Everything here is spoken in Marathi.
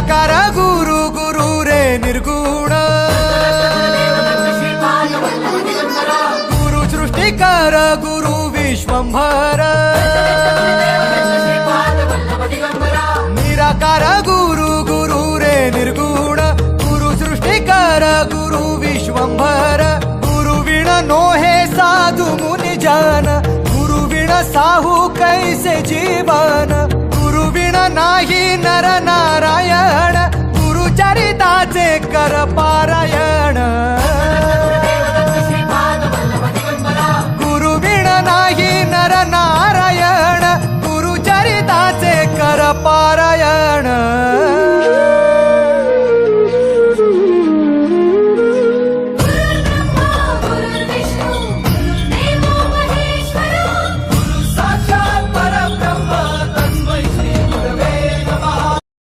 निराकार गुरु गुरु रे निर्गुण गुरु सृष्टिकर गुरु विश्वंभर निराकार गुरु गुरु रे निर्गुण गुरु सृष्टिकर गुरु विश्वंभर गुरु विण नोहे साधु मुनि जन गुरु विण साहू कैसे जीवन गुरु विण नाही नर नारायण गुरु चरिताचे कर पारायण